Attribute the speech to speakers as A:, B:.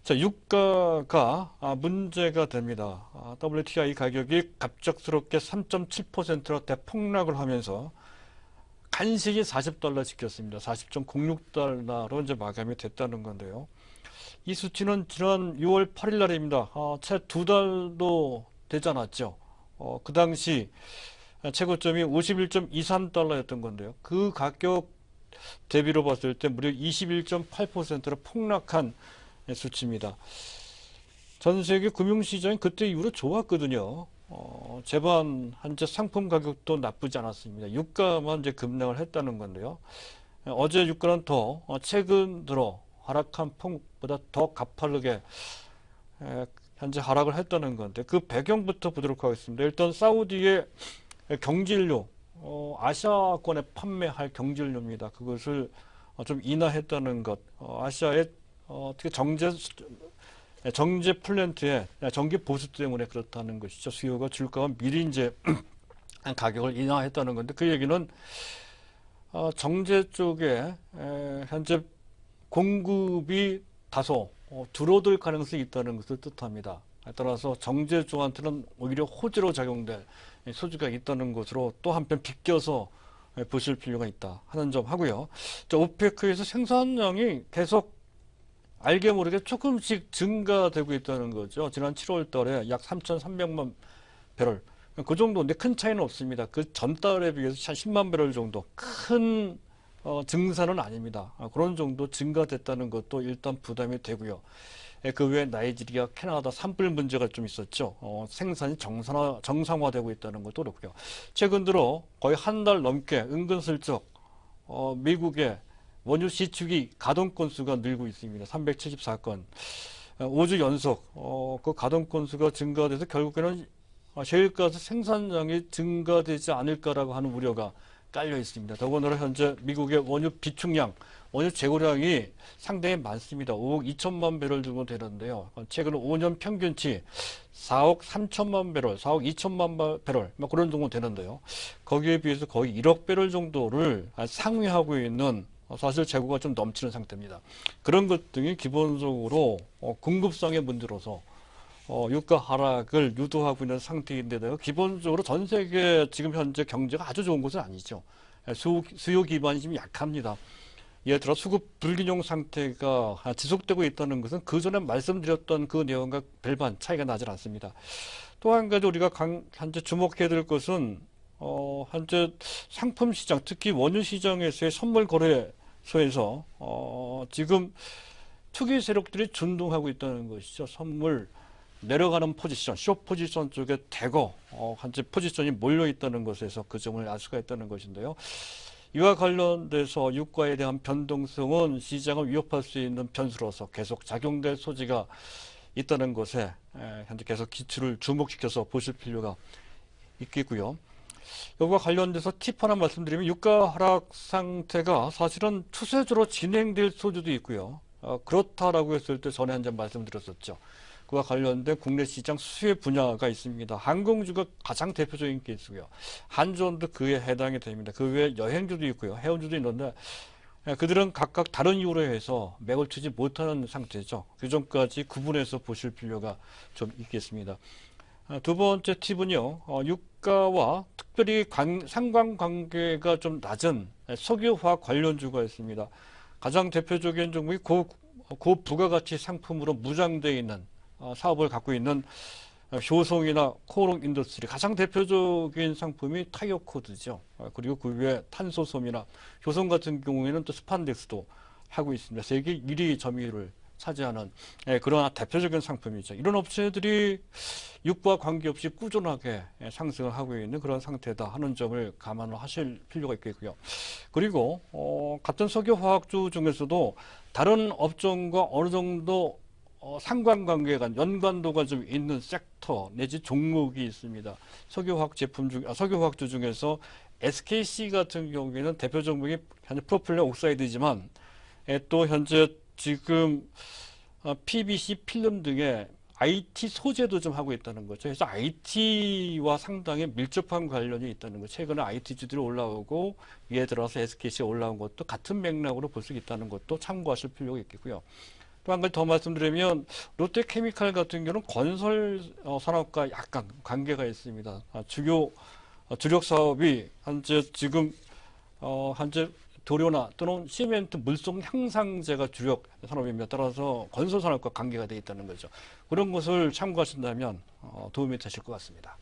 A: 자, 유가가 문제가 됩니다. WTI 가격이 갑작스럽게 3.7%로 대폭락을 하면서 간신히 40달러 지켰습니다. 40.06달러로 이제 마감이 됐다는 건데요. 이 수치는 지난 6월 8일 날입니다. 채 두 달도 되지 않았죠. 그 당시 최고점이 51.23달러였던 건데요. 그 가격 대비로 봤을 때 무려 21.8%로 폭락한 수치입니다. 전 세계 금융시장이 그때 이후로 좋았거든요. 제반 한제 상품 가격도 나쁘지 않았습니다. 유가만 이제 급락을 했다는 건데요. 어제 유가는 더 최근 들어 하락한 폭보다 더 가파르게 현재 하락을 했다는 건데 그 배경부터 보도록 하겠습니다. 일단 사우디의 경질료, 아시아권에 판매할 경질료입니다. 그것을 좀 인하했다는 것, 아시아의 특히 정제 플랜트의 전기 보수 때문에 그렇다는 것이죠. 수요가 줄까 봐 미리 이제 가격을 인하했다는 건데 그 얘기는 정제 쪽에 현재 공급이 다소 줄어들 가능성이 있다는 것을 뜻합니다. 따라서 정제 쪽한테는 오히려 호재로 작용될 소지가 있다는 것으로 또 한편 비껴서 보실 필요가 있다 하는 점 하고요. 자, 오페크에서 생산량이 계속 알게 모르게 조금씩 증가되고 있다는 거죠. 지난 7월 달에 약 3,300만 배럴. 그 정도인데 큰 차이는 없습니다. 그 전달에 비해서 한 10만 배럴 정도. 큰 증산은 아닙니다. 그런 정도 증가됐다는 것도 일단 부담이 되고요. 그 외에 나이지리아, 캐나다 산불 문제가 좀 있었죠. 생산이 정상화되고 있다는 것도 그렇고요. 최근 들어 거의 한 달 넘게 은근슬쩍 미국의 원유 시축이 가동 건수가 늘고 있습니다. 374건. 5주 연속 그 가동 건수가 증가돼서 결국에는 셰일가스 생산량이 증가되지 않을까라고 하는 우려가 깔려 있습니다. 더군다나 현재 미국의 원유 비축량, 원유 재고량이 상당히 많습니다. 5억 2천만 배럴 정도 되는데요. 최근 5년 평균치 4억 3천만 배럴, 4억 2천만 배럴, 그런 정도 되는데요. 거기에 비해서 거의 1억 배럴 정도를 상회하고 있는 사실 재고가 좀 넘치는 상태입니다. 그런 것 등이 기본적으로 공급상의 문제로서 유가 하락을 유도하고 있는 상태인데요. 기본적으로 전 세계 지금 현재 경제가 아주 좋은 것은 아니죠. 수요 기반이 좀 약합니다. 예를 들어 수급 불균형 상태가 지속되고 있다는 것은 그 전에 말씀드렸던 그 내용과 별반 차이가 나질 않습니다. 또 한 가지 우리가 현재 주목해야 될 것은 현재 상품 시장, 특히 원유 시장에서의 선물 거래소에서 지금 투기 세력들이 준동하고 있다는 것이죠. 선물 내려가는 포지션, 숏 포지션 쪽에 대거 현재 포지션이 몰려 있다는 것에서 그 점을 알 수가 있다는 것인데요. 이와 관련돼서 유가에 대한 변동성은 시장을 위협할 수 있는 변수로서 계속 작용될 소지가 있다는 것에 현재 계속 기초를 주목시켜서 보실 필요가 있겠고요. 이와 관련돼서 팁 하나 말씀드리면 유가 하락 상태가 사실은 추세적으로 진행될 소지도 있고요. 그렇다라고 했을 때 전에 한 점 말씀드렸었죠. 그와 관련된 국내 시장 수혜 분야가 있습니다. 항공주가 가장 대표적인 케이스고요. 한전도 그에 해당이 됩니다. 그 외에 여행주도 있고요. 해운주도 있는데 그들은 각각 다른 이유로 해서 맥을 추지 못하는 상태죠. 그 점까지 구분해서 보실 필요가 좀 있겠습니다. 두 번째 팁은요. 유가와 특별히 상관관계가 좀 낮은 석유화학 관련주가 있습니다. 가장 대표적인 종목이 고부가가치 상품으로 무장되어 있는 사업을 갖고 있는 효성이나 코오롱 인더스트리 가장 대표적인 상품이 타이어 코드죠. 그리고 그 외에 탄소섬이나 효성 같은 경우에는 또 스판덱스도 하고 있습니다. 세계 1위 점유율을 차지하는 그런 대표적인 상품이죠. 이런 업체들이 유가와 관계없이 꾸준하게 상승을 하고 있는 그런 상태다 하는 점을 감안을 하실 필요가 있겠고요. 그리고 같은 석유화학주 중에서도 다른 업종과 어느 정도 상관관계가 연관도가 좀 있는 섹터 내지 종목이 있습니다. 석유화학주 중에서 SKC 같은 경우에는 대표 종목이 현재 프로필렌 옥사이드지만 또 현재 지금 PVC 필름 등의 IT 소재도 좀 하고 있다는 거죠. 그래서 IT와 상당히 밀접한 관련이 있다는 거죠. 최근에 IT주들이 올라오고 예를 들어서 SKC가 올라온 것도 같은 맥락으로 볼 수 있다는 것도 참고하실 필요가 있겠고요. 또 한 가지 더 말씀드리면 롯데케미칼 같은 경우는 건설 산업과 약간 관계가 있습니다. 주요 주력 사업이 현재 도료나 또는 시멘트, 물속 향상제가 주력 산업입니다. 따라서 건설 산업과 관계가 되어 있다는 거죠. 그런 것을 참고하신다면 도움이 되실 것 같습니다.